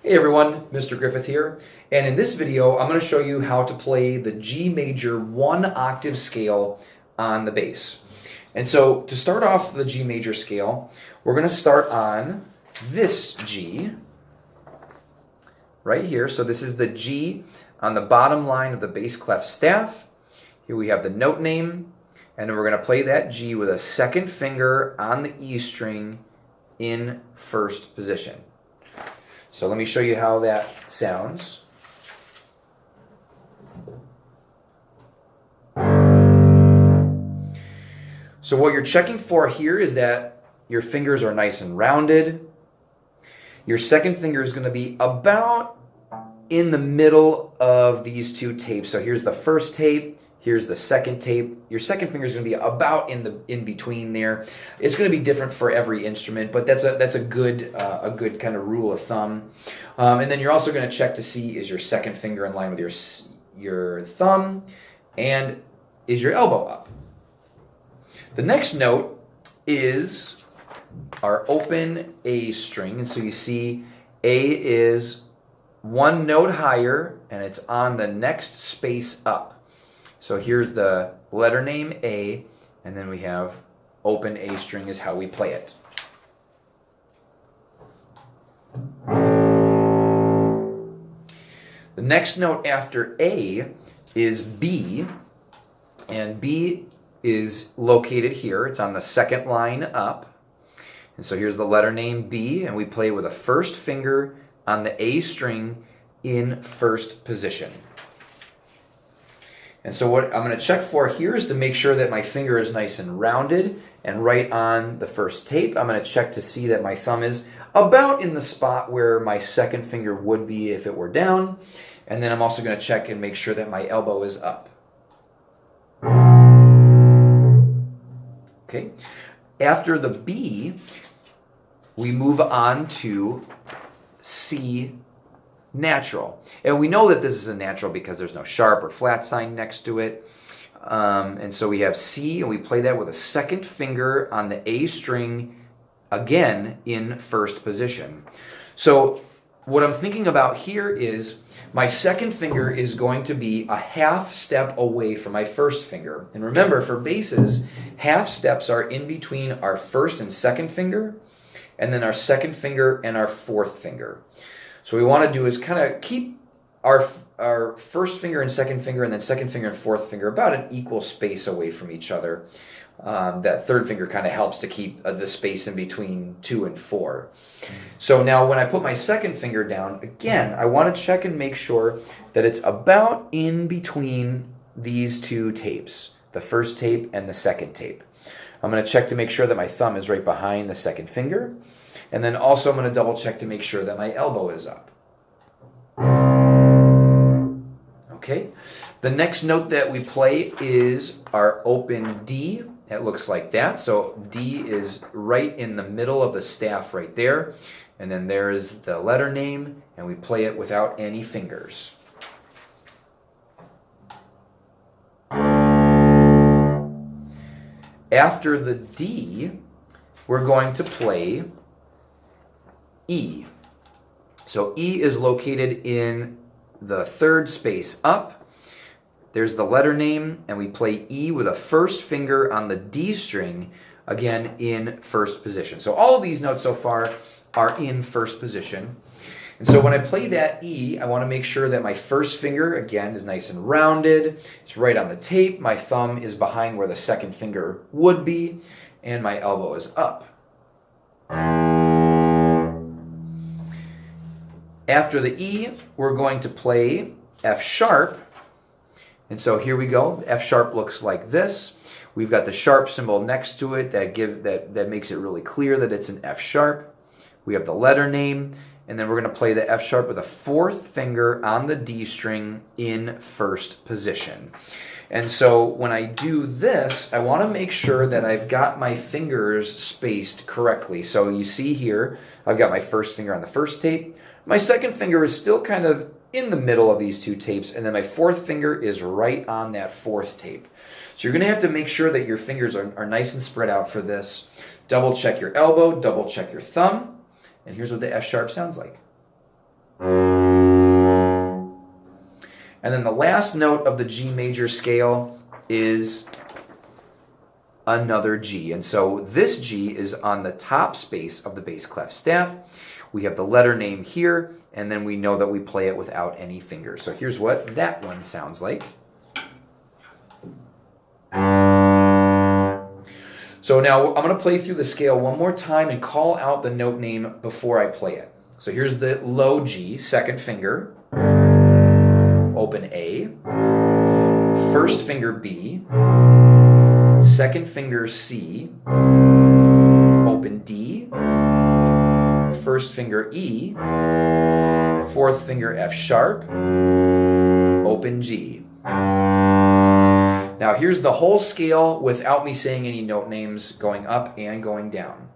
Hey everyone, Mr. Griffith here, and in this video I'm going to show you how to play the G major 1 octave scale on the bass. And so to start off the G major scale, we're going to start on this G right here. So this is the G on the bottom line of the bass clef staff. Here we have the note name, and then we're going to play that G with a second finger on the E string in first position. So let me show you how that sounds. So what you're checking for here is that your fingers are nice and rounded. Your second finger is going to be about in the middle of these two tapes. So here's the first tape. Here's the second tape. Your second finger is going to be about in between there. It's going to be different for every instrument, but that's a good kind of rule of thumb. And then you're also going to check to see, is your second finger in line with your thumb, and is your elbow up? The next note is our open A string, and so you see A is one note higher, and it's on the next space up. So here's the letter name A, and then we have open A string is how we play it. The next note after A is B, and B is located here. It's on the second line up. And so here's the letter name B, and we play with a first finger on the A string in first position. And so what I'm going to check for here is to make sure that my finger is nice and rounded and right on the first tape. I'm going to check to see that my thumb is about in the spot where my second finger would be if it were down. And then I'm also going to check and make sure that my elbow is up. Okay. After the B, we move on to C natural. And we know that this is a natural because there's no sharp or flat sign next to it. And so we have C, and we play that with a second finger on the A string, again in first position. So what I'm thinking about here is my second finger is going to be a half step away from my first finger. And remember, for basses, half steps are in between our first and second finger, and then our second finger and our fourth finger. So what we want to do is kind of keep our first finger and second finger, and then second finger and fourth finger about an equal space away from each other. That third finger kind of helps to keep the space in between 2 and 4. So now when I put my second finger down, again, I want to check and make sure that it's about in between these two tapes, the first tape and the second tape. I'm going to check to make sure that my thumb is right behind the second finger. And then also I'm going to double check to make sure that my elbow is up. Okay. The next note that we play is our open D. It looks like that. So D is right in the middle of the staff right there. And then there is the letter name, and we play it without any fingers. After the D, we're going to play E. So E is located in the third space up. There's the letter name, and we play E with a first finger on the D string, again in first position. So all of these notes so far are in first position. And so when I play that E, I want to make sure that my first finger, again, is nice and rounded. It's right on the tape. My thumb is behind where the second finger would be, and my elbow is up. After the E, we're going to play F sharp. And so here we go. F sharp looks like this. We've got the sharp symbol next to it that makes it really clear that it's an F sharp. We have the letter name, and then we're going to play the F sharp with a fourth finger on the D string in first position. And so when I do this, I want to make sure that I've got my fingers spaced correctly. So you see here, I've got my first finger on the first tape. My second finger is still kind of in the middle of these two tapes, and then my fourth finger is right on that fourth tape. So you're going to have to make sure that your fingers are nice and spread out for this. Double check your elbow, double check your thumb, and here's what the F sharp sounds like. And then the last note of the G major scale is another G. And so this G is on the top space of the bass clef staff. We have the letter name here, and then we know that we play it without any fingers. So here's what that one sounds like. So now I'm going to play through the scale one more time and call out the note name before I play it. So here's the low G, second finger, open A, first finger B, second finger C, open D, first finger E, fourth finger F sharp, open G. Now here's the whole scale without me saying any note names, going up and going down.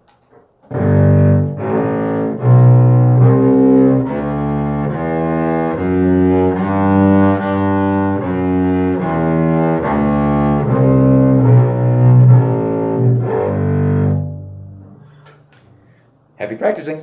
Happy practicing.